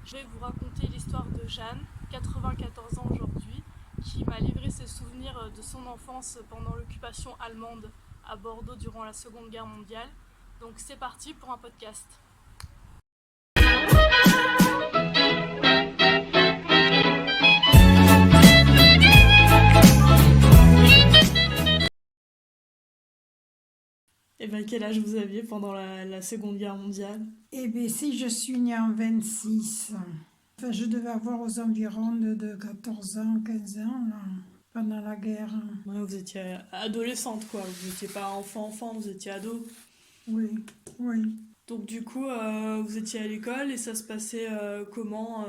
Je vais vous raconter l'histoire de Jeanne, 94 ans aujourd'hui, qui m'a livré ses souvenirs de son enfance pendant l'occupation allemande à Bordeaux durant la Seconde Guerre mondiale. Donc c'est parti pour un podcast. Et bien quel âge vous aviez pendant la Seconde Guerre mondiale? Eh bien, si je suis née en 26, enfin, je devais avoir aux environs de 14 ans, 15 ans, là, pendant la guerre. Ouais, vous étiez adolescente quoi, vous n'étiez pas enfant, vous étiez ado. Oui, oui. Donc du coup, vous étiez à l'école et ça se passait comment?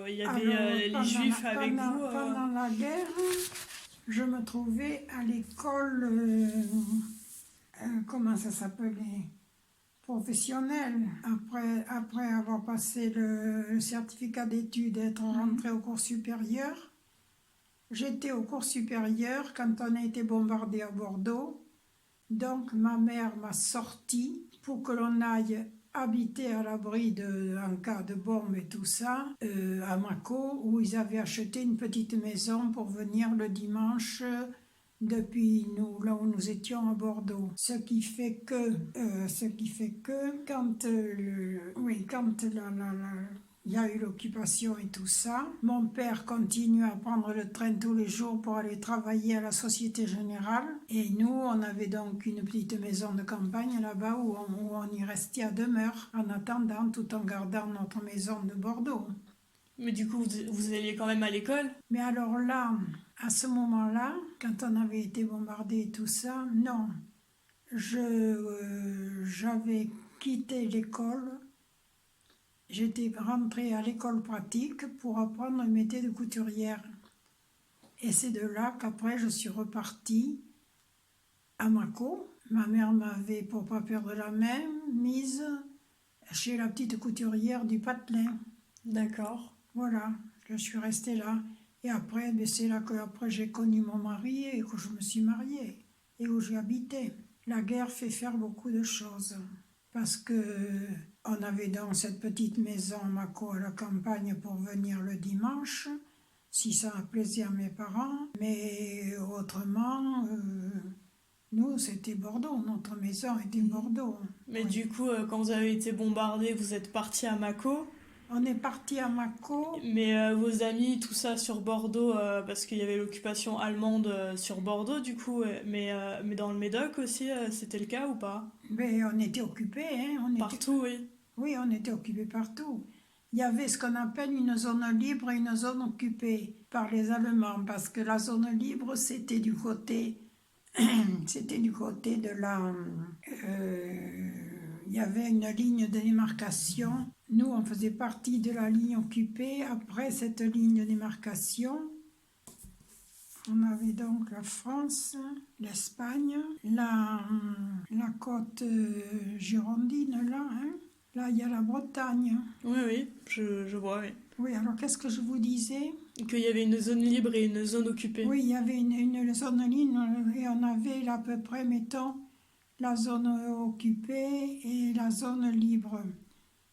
Il y avait Alors, les juifs avec vous pendant la guerre, je me trouvais à l'école, comment ça s'appelait? Professionnelle. Après avoir passé le certificat d'études et être rentrée au cours supérieur, j'étais au cours supérieur quand on a été bombardé à Bordeaux. Donc ma mère m'a sorti pour que l'on aille habiter à l'abri en cas de bombe et tout ça, à Mâcon, où ils avaient acheté une petite maison pour venir le dimanche depuis nous, là où nous étions à Bordeaux. Ce qui fait que quand, oui, quand il y a eu l'occupation et tout ça, mon père continue à prendre le train tous les jours pour aller travailler à la Société Générale. Et nous, on avait donc une petite maison de campagne là-bas où on y restait à demeure en attendant, tout en gardant notre maison de Bordeaux. Mais du coup, vous alliez quand même à l'école? Mais alors là, à ce moment-là, quand on avait été bombardé et tout ça, non. J'avais quitté l'école. J'étais rentrée à l'école pratique pour apprendre le métier de couturière. Et c'est de là qu'après je suis repartie à Mâcon. Ma mère m'avait, pour ne pas perdre la main, mise chez la petite couturière du Patelin. D'accord. Voilà, je suis restée là. Et après, c'est là que après j'ai connu mon mari et que je me suis mariée et où j'ai habité. La guerre fait faire beaucoup de choses parce que on avait dans cette petite maison à Mâcon à la campagne pour venir le dimanche, si ça plaisait à mes parents, mais autrement, nous c'était Bordeaux, notre maison était Bordeaux. Mais Oui. du coup, quand vous avez été bombardé, vous êtes parti à Mâcon. On est parti à Mâcon. Mais vos amis, tout ça sur Bordeaux, parce qu'il y avait l'occupation allemande sur Bordeaux, du coup. Mais dans le Médoc aussi, c'était le cas ou pas? Mais on était occupés, hein, Partout, oui. oui, on était occupés partout. Il y avait ce qu'on appelle une zone libre et une zone occupée par les Allemands, parce que la zone libre, c'était du côté de il y avait une ligne de démarcation. Nous, on faisait partie de la ligne occupée. Après cette ligne de démarcation, on avait donc la France, l'Espagne, la côte girondine, là. Hein. Là, il y a la Bretagne. Oui, oui, je vois, oui. Oui, alors qu'est-ce que je vous disais? Qu'il y avait une zone libre et une zone occupée. Oui, il y avait une zone libre et on avait là, à peu près, mettons, la zone occupée et la zone libre.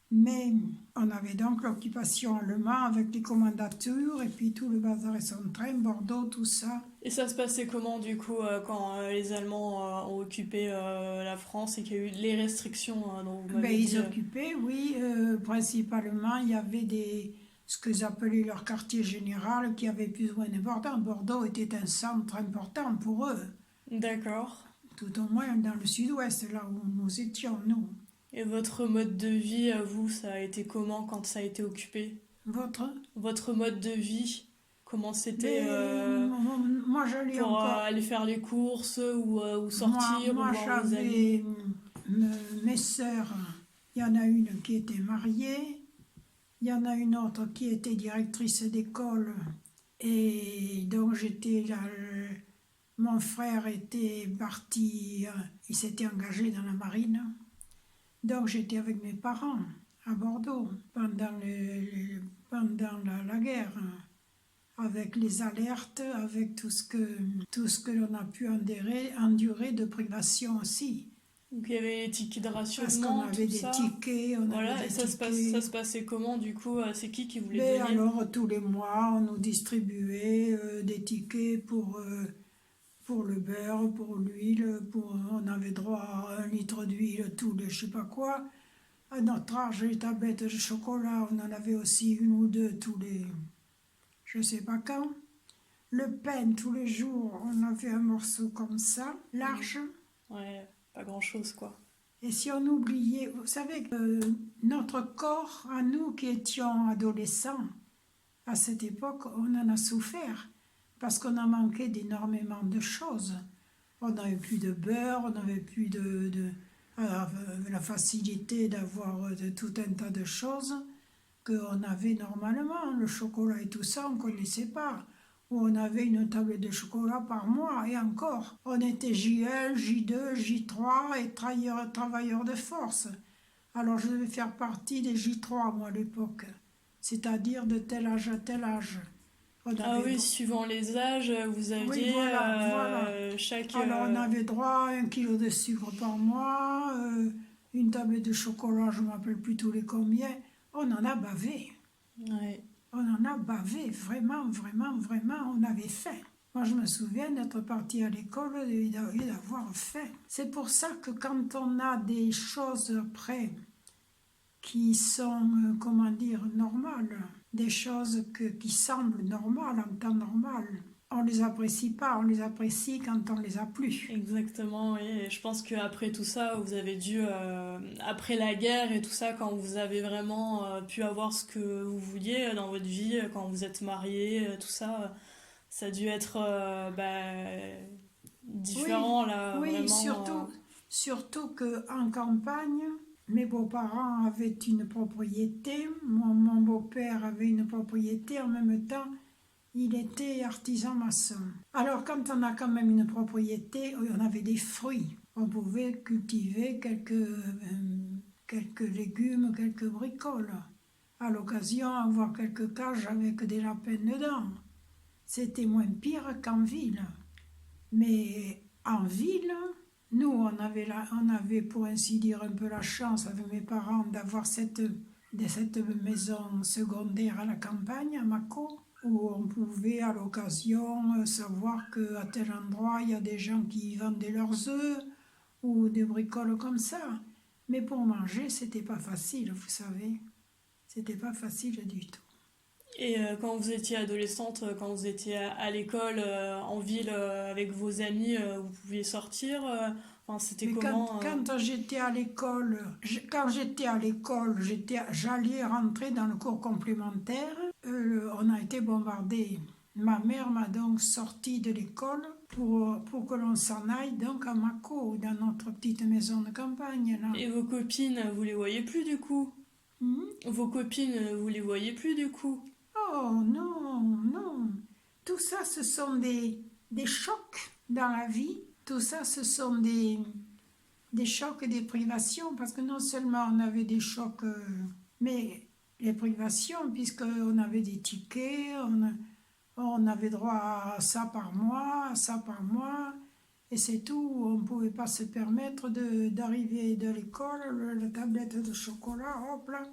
Mais on avait donc l'occupation allemande avec les commandatures et puis tout le bazar et son train, Bordeaux, tout ça. Et ça se passait comment, du coup, quand les Allemands ont occupé la France et qu'il y a eu les restrictions dont vous Ben, m'avez dit ils occupaient, oui, principalement, il y avait ce que j'appelais leur quartier général qui avait plus ou moins d'importance. Bordeaux était un centre important pour eux, D'accord. tout au moins dans le sud-ouest, là où nous étions, nous. Et votre mode de vie, à vous, ça a été comment quand ça a été occupé? Votre? Votre mode de vie, comment c'était Ben, moi, j'allais pour encore. aller faire les courses ou Moi, sortir ou moi voir vos j'avais amis? mes sœurs. Il y en a une qui était mariée, il y en a une autre qui était directrice d'école. Et donc j'étais là. Mon frère était parti, il s'était engagé dans la marine. Donc j'étais avec mes parents à Bordeaux pendant la guerre, avec les alertes, avec tout ce que l'on a pu endurer de privation aussi. Donc il y avait les tickets de parce qu'on rationnement, avait tout des ça. tickets, on avait Voilà, et des ça tickets. se passait comment du coup? C'est qui vous les Mais donnait? alors, tous les mois, on nous distribuait des tickets pour le beurre, pour l'huile, on avait droit à 1 litre d'huile tous les je sais pas quoi. À notre âge, les tablettes de chocolat, on en avait aussi une ou deux tous les je sais pas quand. Le pain, tous les jours, on avait un morceau comme ça, Hmm. large. Ouais, pas grand-chose quoi. Et si on oubliait, vous savez que notre corps, à nous qui étions adolescents, à cette époque, on en a souffert parce qu'on a manqué d'énormément de choses. On n'avait plus de beurre, on n'avait plus la facilité d'avoir tout un tas de choses qu'on avait normalement. Le chocolat et tout ça, on ne connaissait pas. Ou on avait une tablette de chocolat par mois et encore. On était J1, J2, J3 et travailleurs de force. Alors je devais faire partie des J3 moi à l'époque, c'est-à-dire de tel âge à tel âge. On Ah avait oui, suivant les âges, vous Oui, aviez voilà, voilà. chaque... Alors on avait droit à 1 kilo de sucre par mois, une tablette de chocolat, je ne me rappelle plus tous les combien. On en a bavé. Ouais. On en a bavé, vraiment, vraiment, vraiment, on avait faim. Moi, je me souviens d'être partie à l'école et d'avoir faim. C'est pour ça que quand on a des choses après qui sont, comment dire, normales, des choses qui semblent normales en temps normal, on les apprécie pas, on les apprécie quand on les a plus. Exactement, oui. Et je pense qu'après tout ça, vous avez dû, après la guerre et tout ça, quand vous avez vraiment pu avoir ce que vous vouliez dans votre vie, quand vous êtes marié, tout ça, ça a dû être Oui, différent là, oui, vraiment. surtout qu'en campagne, mes beaux-parents avaient une propriété, mon beau-père avait une propriété, en même temps, il était artisan maçon. Alors quand on a quand même une propriété, on avait des fruits. On pouvait cultiver quelques légumes, quelques bricoles. À l'occasion, avoir quelques cages avec des lapins dedans. C'était moins pire qu'en ville. Mais en ville, nous, on avait pour ainsi dire un peu la chance avec mes parents d'avoir cette maison secondaire à la campagne, à Mâcon, où on pouvait à l'occasion savoir qu'à tel endroit, il y a des gens qui vendaient leurs œufs ou des bricoles comme ça. Mais pour manger, c'était pas facile, vous savez. C'était pas facile du tout. Et quand vous étiez adolescente, quand vous étiez à l'école, en ville, avec vos amis, vous pouviez sortir. Enfin, c'était Mais comment quand j'étais à l'école, j'allais rentrer dans le cours complémentaire. On a été bombardés. Ma mère m'a donc sorti de l'école pour que l'on s'en aille donc à Mâcon, dans notre petite maison de campagne là. Et vos copines, vous les voyez plus du coup? Hmm. Vos copines, vous les voyez plus du coup? Oh non, non. Tout ça, ce sont des chocs dans la vie. Tout ça, ce sont des chocs et des privations, parce que non seulement on avait des chocs, mais les privations, puisqu'on avait des tickets, on avait droit à ça par mois, à ça par mois, et c'est tout. On ne pouvait pas se permettre d'arriver de l'école, la tablette de chocolat, hop là.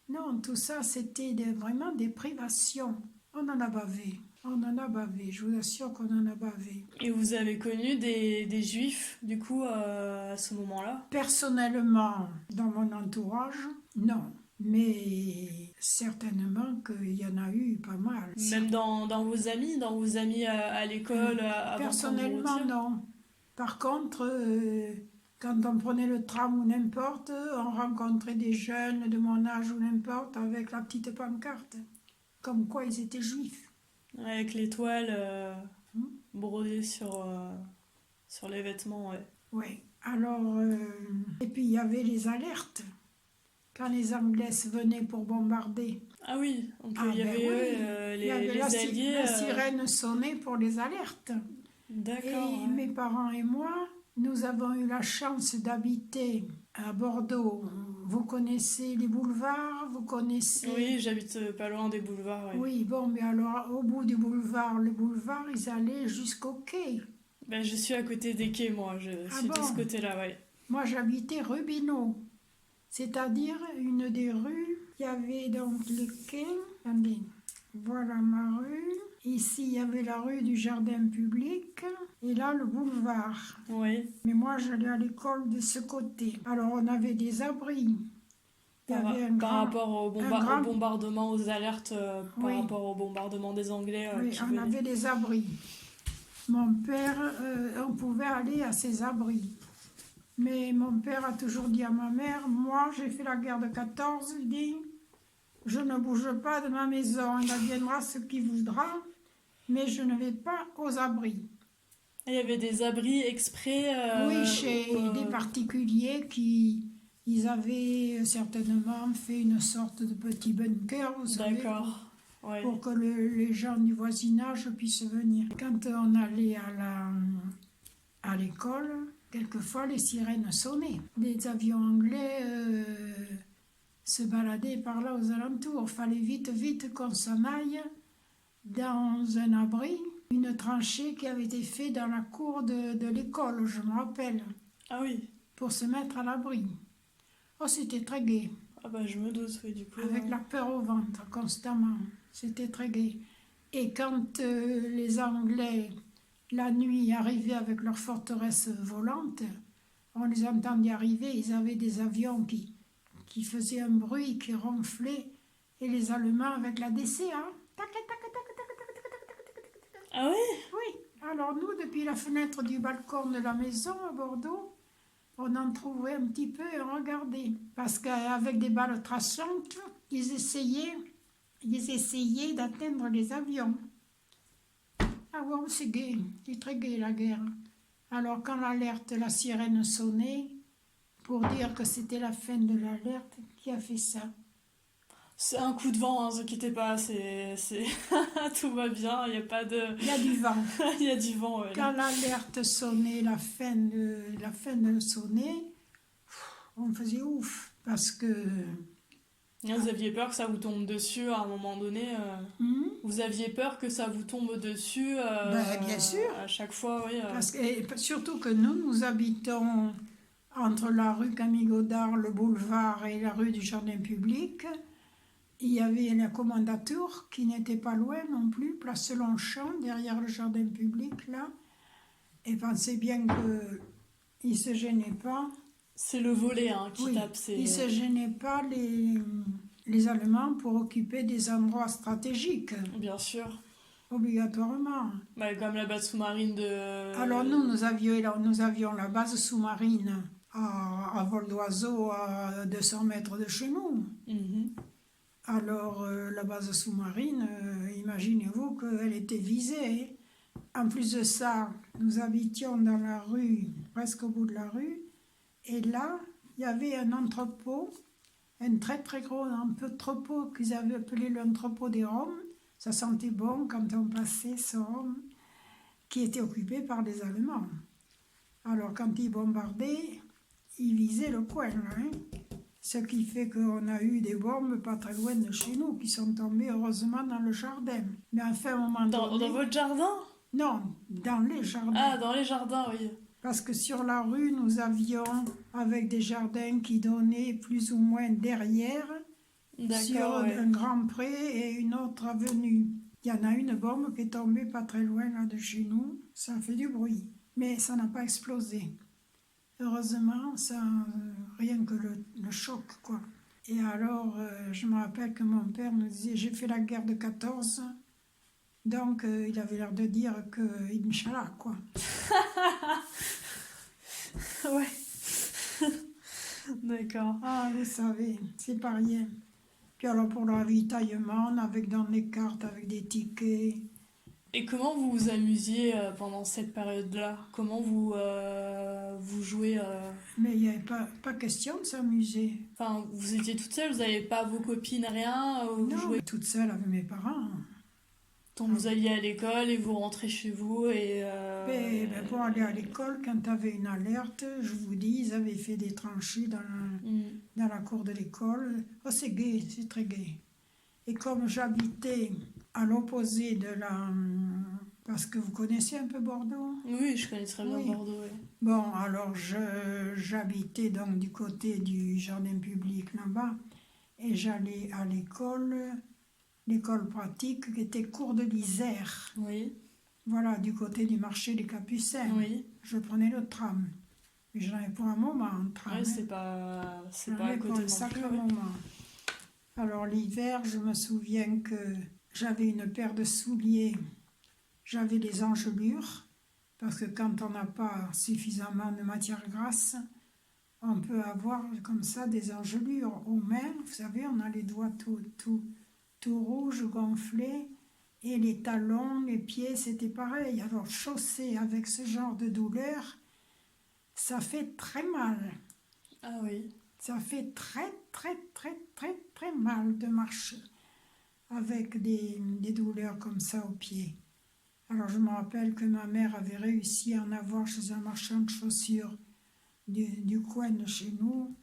Non, tout ça, c'était vraiment des privations. On en a bavé. On en a bavé, je vous assure qu'on en a bavé. Et vous avez connu des juifs du coup à ce moment-là? Personnellement, dans mon entourage, non. Mais certainement qu'il y en a eu pas mal. Même dans vos amis à l'école, avant de prendre vos Personnellement, tirs? non. Par contre, quand on prenait le tram ou n'importe, on rencontrait des jeunes de mon âge ou n'importe avec la petite pancarte, comme quoi ils étaient juifs. Avec l'étoile Hmm. brodée sur les vêtements, ouais. Oui. Alors, et puis il y avait les alertes quand les Anglais venaient pour bombarder. Ah oui, donc Ah il y ben avait oui, il y avait les alliés. la sirène sonnait pour les alertes. D'accord, Et ouais. mes parents et moi, nous avons eu la chance d'habiter à Bordeaux. Vous connaissez les boulevards, vous connaissez... Oui, j'habite pas loin des boulevards, ouais. Oui, bon, mais alors au bout du boulevard, le boulevard, ils allaient jusqu'au quai. Ben, je suis à côté des quais, moi. Je Ah suis de ce bon? côté-là, ouais. Moi, j'habitais rue Binot, c'est-à-dire une des rues. Il y avait donc le quai. Attendez, voilà ma rue. Ici, il y avait la rue du Jardin public et là, le boulevard. Oui. Mais moi, j'allais à l'école de ce côté. Alors, on avait des abris. Il y avait Par rapport au bombardement, aux alertes, par Oui. rapport au bombardement des Anglais Oui, qui on venaient. avait des abris. Mon père, on pouvait aller à ces abris. Mais mon père a toujours dit à ma mère, moi j'ai fait la guerre de 14, il dit, je ne bouge pas de ma maison, il adviendra ce qui voudra, mais je ne vais pas aux abris. Il y avait des abris exprès Oui, chez des particuliers qui, ils avaient certainement fait une sorte de petit bunker, vous savez, D'accord. Ouais. pour que les gens du voisinage puissent venir. Quand on allait à l'école, quelquefois les sirènes sonnaient. Les avions anglais se baladaient par là aux alentours. Il fallait vite, vite qu'on s'en aille dans un abri, une tranchée qui avait été faite dans la cour de l'école, je me rappelle, Ah oui. pour se mettre à l'abri. Oh, c'était très gai, Ah bah je me doute, oui, du coup. avec la peur au ventre constamment. C'était très gai. Et quand les Anglais, la nuit, arrivaient avec leurs forteresses volantes, on les entendait arriver, ils avaient des avions qui faisaient un bruit, qui ronflaient, et les Allemands avec la DCA. Tac, tac, tac, tac, tac, tac, tac, tac, tac. Ah oui? Oui, alors nous, depuis la fenêtre du balcon de la maison à Bordeaux, on en trouvait un petit peu et on regardait. Parce qu'avec des balles traçantes, ils essayaient d'atteindre les avions. Ah bon, c'est gai, c'est très gai la guerre. Alors quand l'alerte, la sirène sonnait, pour dire que c'était la fin de l'alerte, qui a fait ça? C'est un coup de vent, hein, ne vous inquiétez pas, tout va bien, il n'y a pas de... Il y a du vent. Il y a du vent, ouais. Quand l'alerte sonnait, la fin de sonner, on faisait ouf, parce que... Vous aviez peur que ça vous tombe dessus à un moment donné Vous aviez peur que ça vous tombe dessus bien sûr. À chaque fois, oui. Et surtout que nous habitons entre la rue Camille Godard, le boulevard et la rue du Jardin public. Il y avait la Commandatur qui n'était pas loin non plus, place Longchamp, derrière le Jardin public, là. Et pensez bien qu'ils ne se gênaient pas. C'est le volet qui Oui, tape. ils ne se gênaient pas, les Allemands, pour occuper des endroits stratégiques, Bien sûr. obligatoirement. Bah, comme la base sous-marine de... Alors nous avions la base sous-marine à vol d'oiseau à 200 mètres de chez nous. Mhm. Alors la base sous-marine, imaginez-vous qu'elle était visée. En plus de ça, nous habitions dans la rue, presque au bout de la rue, et là, il y avait un entrepôt, un très très gros entrepôt qu'ils avaient appelé l'entrepôt des Roms. Ça sentait bon quand on passait ce Rome, qui était occupé par des Allemands. Alors quand ils bombardaient, ils visaient le coin, hein. Ce qui fait qu'on a eu des bombes pas très loin de chez nous, qui sont tombées heureusement dans le jardin. Mais enfin, à un moment donné... Dans votre jardin? Non, dans les jardins. Ah, dans les jardins, oui. Parce que sur la rue, nous avions, avec des jardins qui donnaient plus ou moins derrière, sur un grand pré et une autre avenue. Il y en a une bombe qui est tombée pas très loin là de chez nous. Ça a fait du bruit, mais ça n'a pas explosé. Heureusement, ça, rien que le choc, quoi. Et alors, je me rappelle que mon père nous disait, j'ai fait la guerre de 14, donc il avait l'air de dire que, Inch'Allah, quoi. Ouais. D'accord. Ah, vous savez, c'est pas rien. Puis alors pour le ravitaillement, on avait dans les cartes avec des tickets. Et comment vous vous amusiez pendant cette période-là? Comment vous jouez Mais il n'y avait pas question de s'amuser. Enfin, vous étiez toute seule, vous n'avez pas vos copines, rien vous Non, jouez... toute seule avec mes parents. Donc vous alliez à l'école et vous rentrez chez vous et... Mais, pour aller à l'école, quand tu avais une alerte, je vous dis, ils avaient fait des tranchées dans la cour de l'école. Oh, c'est gai, c'est très gai. Et comme j'habitais à l'opposé Parce que vous connaissez un peu Bordeaux? Oui, je connais très bien Oui. Bordeaux, oui. Bon, alors j'habitais donc du côté du jardin public là-bas et j'allais à l'école pratique qui était cours de l'Isère. Oui, Voilà, du côté du marché des Capucins. oui. Je prenais le tram. Et j'en avais pour un moment en tram. Ouais, hein. c'est J'en pas à avais pour côté un non sacré plus, ouais. moment. Alors l'hiver, je me souviens que j'avais une paire de souliers. J'avais des engelures, parce que quand on n'a pas suffisamment de matière grasse, on peut avoir comme ça des engelures aux mains. Vous savez, on a les doigts tout rouges, gonflés, et les talons, les pieds, c'était pareil. Alors chausser avec ce genre de douleur, ça fait très mal. Ah oui. Ça fait très, très, très, très, très mal de marcher avec des douleurs comme ça aux pieds. Alors je me rappelle que ma mère avait réussi à en avoir chez un marchand de chaussures du coin de chez nous,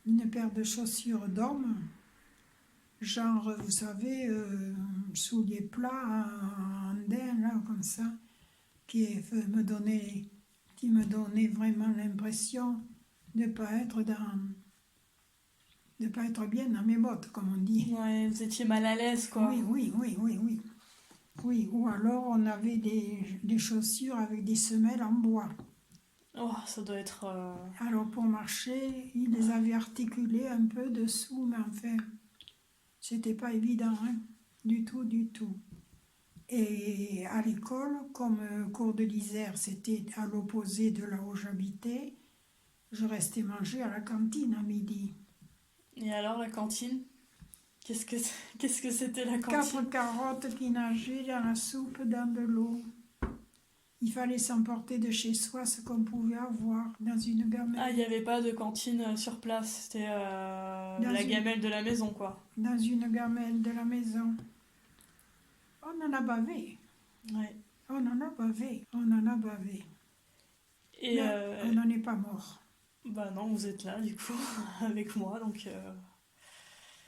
une paire de chaussures d'homme, genre, vous savez, souliers plats, en daim, là, comme ça, qui me donnait vraiment l'impression de ne pas être de pas être bien dans mes bottes, comme on dit. Ouais, vous étiez mal à l'aise, quoi. Oui, oui, oui, oui, oui. Oui, ou alors on avait des chaussures avec des semelles en bois. Oh, ça doit être... Alors pour marcher, il les avait articulées un peu dessous, mais enfin, c'était pas évident, hein, du tout, du tout. Et à l'école, comme cours de l'Isère, c'était à l'opposé de là où j'habitais, je restais manger à la cantine à midi. Et alors, la cantine? Qu'est-ce que c'était la 4 cantine? carottes qui nageaient dans la soupe, dans de l'eau. Il fallait s'emporter de chez soi ce qu'on pouvait avoir dans une Ah, il gamelle. n'y avait pas de cantine sur place, c'était Dans la une, gamelle de la maison, quoi. dans une gamelle de la maison. On en a bavé. Ouais. On en a bavé. On en a bavé. Et Mais on n'en est pas mort. bah non, vous êtes là, du coup, avec moi, donc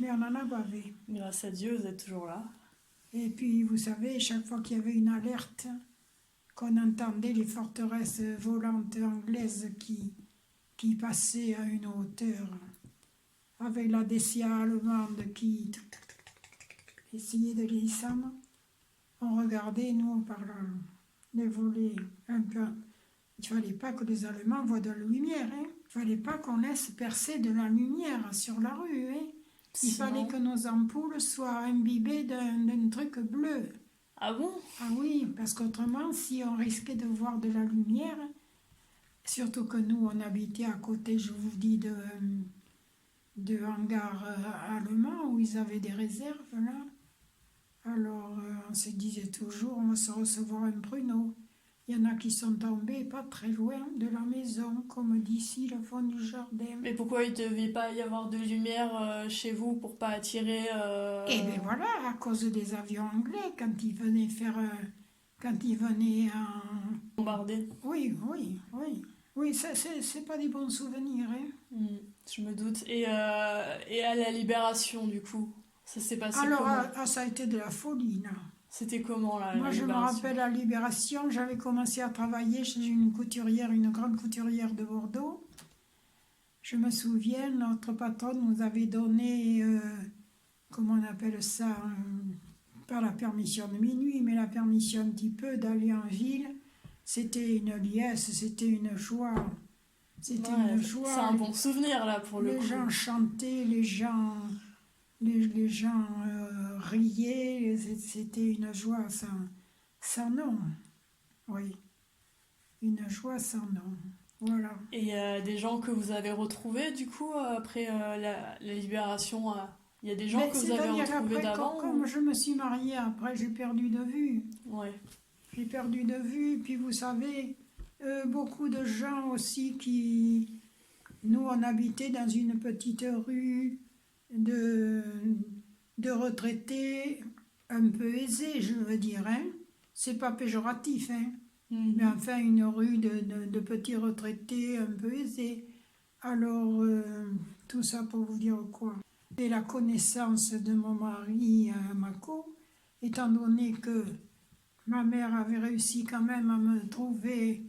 Mais on en a bavé. grâce à Dieu, vous êtes toujours là. Et puis, vous savez, chaque fois qu'il y avait une alerte, qu'on entendait les forteresses volantes anglaises qui passaient à une hauteur, avec la DCA allemande qui essayait de les descendre, on regardait, nous, par les volets un peu. Il ne fallait pas que les Allemands voient de la lumière. Hein. Il ne fallait pas qu'on laisse percer de la lumière sur la rue. Hein. Il fallait que nos ampoules soient imbibées d'un truc bleu. Ah bon? Ah oui, parce qu'autrement, si on risquait de voir de la lumière, surtout que nous, on habitait à côté, je vous dis, de hangars allemands où ils avaient des réserves, là. Alors, on se disait toujours, on va se recevoir un pruneau. Il y en a qui sont tombés pas très loin de la maison, comme d'ici, le fond du jardin. Mais pourquoi il devait pas y avoir de lumière chez vous pour pas attirer Et bien voilà, à cause des avions anglais, quand ils venaient quand ils venaient en... bombarder? Oui, oui, oui. Oui, c'est pas des bons souvenirs, hein. Je me doute. Et à la Libération, du coup, ça s'est passé Alors, comment? ça a été de la folie, là. C'était comment, là, Moi, la je me Libération? rappelle à Libération, j'avais commencé à travailler chez une couturière, une grande couturière de Bordeaux. Je me souviens, notre patronne nous avait donné, comment on appelle ça, pas la permission de minuit, mais la permission un petit peu d'aller en ville. C'était une liesse, c'était une joie. C'était Ouais, une c'est joie. un bon souvenir, là, pour le Les coup. gens chantaient, les gens riaient, c'était une joie sans nom. Oui, une joie sans nom. Voilà. Et des gens que vous avez retrouvés, du coup, après la Libération, il y a des gens Mais que vous avez c'est-à-dire retrouvés qu'après, d'avant comme je me suis mariée, après j'ai perdu de vue. Ouais. J'ai perdu de vue, puis vous savez, beaucoup de gens aussi qui... Nous, on habitait dans une petite rue de, de retraités un peu aisés, je veux dire. Hein. C'est pas péjoratif, hein. Mais enfin, une rue de petits retraités un peu aisés. Alors, tout ça pour vous dire quoi? Et la connaissance de mon mari Mako, étant donné que Ma mère avait réussi quand même à me trouver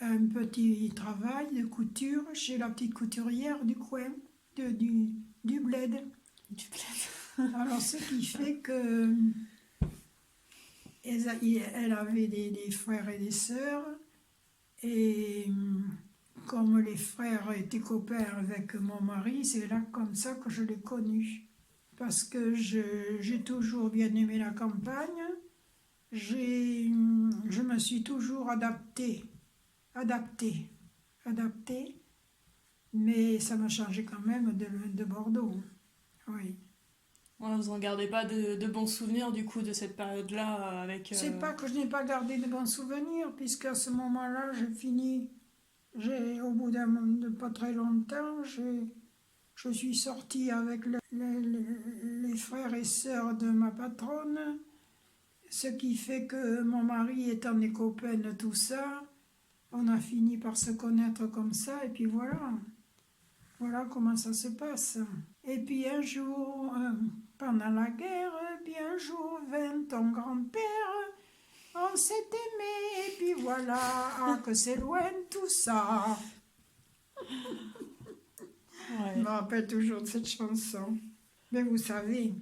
un petit travail de couture chez la petite couturière du coin, du bled. Du plaid. Alors, ce qui fait que elle avait des frères et des sœurs, et comme les frères étaient copains avec mon mari, c'est là comme ça que je l'ai connu. Parce que j'ai toujours bien aimé la campagne, je me suis toujours adaptée, mais ça m'a changé quand même de Bordeaux. Oui. Voilà, vous en gardez pas de bons souvenirs du coup de cette période-là avec... C'est pas que je n'ai pas gardé de bons souvenirs, puisqu'à ce moment-là, au bout de pas très longtemps, je suis sortie avec les frères et sœurs de ma patronne, ce qui fait que mon mari étant des copains de tout ça, on a fini par se connaître comme ça, et puis voilà. Voilà comment ça se passe. Et puis un jour, pendant la guerre, puis un jour vint ton grand-père, on s'est aimé, et puis voilà, ah, que c'est loin tout ça. Ouais. Je me rappelle toujours de cette chanson. Mais vous savez,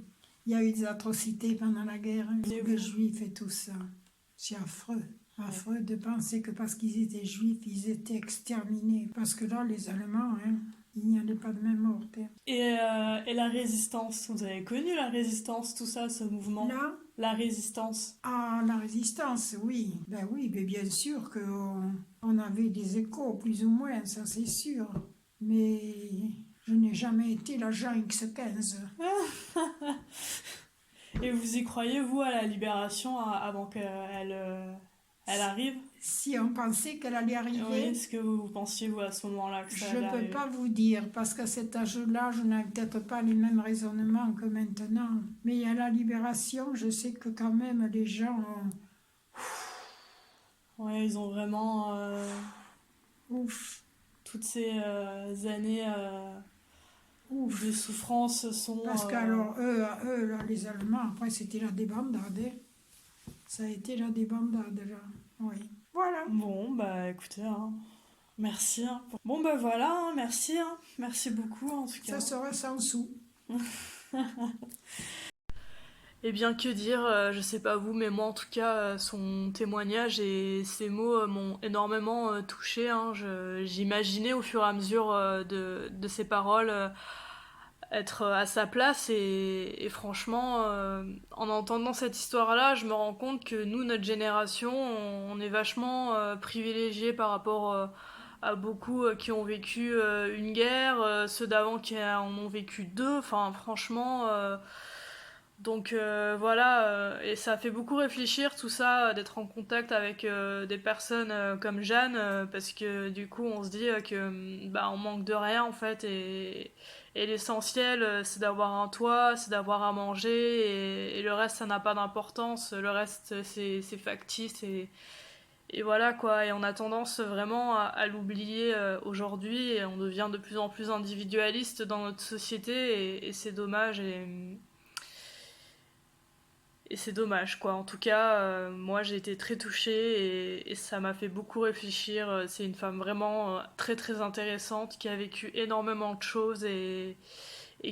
il y a eu des atrocités pendant la guerre, les juifs et tout ça. C'est affreux. Affreux de penser que parce qu'ils étaient juifs, ils étaient exterminés. Parce que là, les Allemands, il n'y avait pas de même mort. Et la résistance, vous avez connu la résistance, tout ça, ce mouvement? Là, La résistance. ah, la résistance, oui. Ben oui, mais bien sûr qu'on avait des échos, plus ou moins, ça c'est sûr. Mais je n'ai jamais été l'agent X15. Et vous y croyez, vous, à la libération avant qu'elle elle arrive? Si on pensait qu'elle allait Oui, arriver, est-ce que vous pensiez, vous, à ce moment-là, que ça je allait ne peux arriver? pas vous dire, parce qu'à cet âge-là, je n'ai peut-être pas les mêmes raisonnements que maintenant. Mais à la libération, je sais que quand même les gens Ouais, ils ont vraiment... ouf, toutes ces années ouf. de souffrance sont... Parce qu'alors, eux, là, les Allemands, après, c'était la débandade. Ça a été la débandade, là. Oui. Voilà. Bon, bah écoutez, hein, merci. Hein. Bon, bah voilà, hein, merci. Hein. Merci beaucoup, en tout cas. Ça serait sans sous. Eh bien, que dire, je sais pas vous, mais moi en tout cas, son témoignage et ses mots m'ont énormément touchée. Hein. J'imaginais au fur et à mesure de ses paroles être à sa place et franchement, en entendant cette histoire-là, je me rends compte que nous, notre génération, on est vachement privilégiés par rapport à beaucoup qui ont vécu une guerre, ceux d'avant qui en ont vécu deux. Enfin, franchement. Donc voilà, et ça fait beaucoup réfléchir tout ça, d'être en contact avec des personnes comme Jeanne, parce que du coup on se dit que bah, on manque de rien en fait, et l'essentiel c'est d'avoir un toit, c'est d'avoir à manger, et le reste ça n'a pas d'importance, le reste c'est factice, et voilà quoi, et on a tendance vraiment à l'oublier aujourd'hui, et on devient de plus en plus individualiste dans notre société, et c'est dommage, et c'est dommage, quoi. En tout cas, moi, j'ai été très touchée et ça m'a fait beaucoup réfléchir. C'est une femme vraiment très, très intéressante qui a vécu énormément de choses et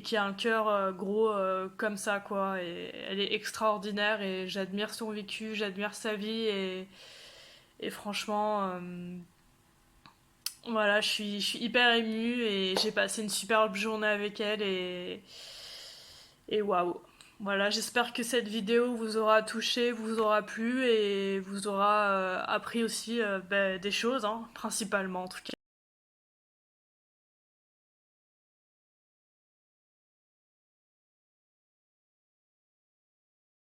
qui a un cœur gros comme ça, quoi. Et elle est extraordinaire et j'admire son vécu, j'admire sa vie et franchement, voilà, je suis hyper émue et j'ai passé une superbe journée avec elle et waouh. Voilà, j'espère que cette vidéo vous aura touché, vous aura plu et vous aura appris aussi des choses, hein, principalement en tout cas.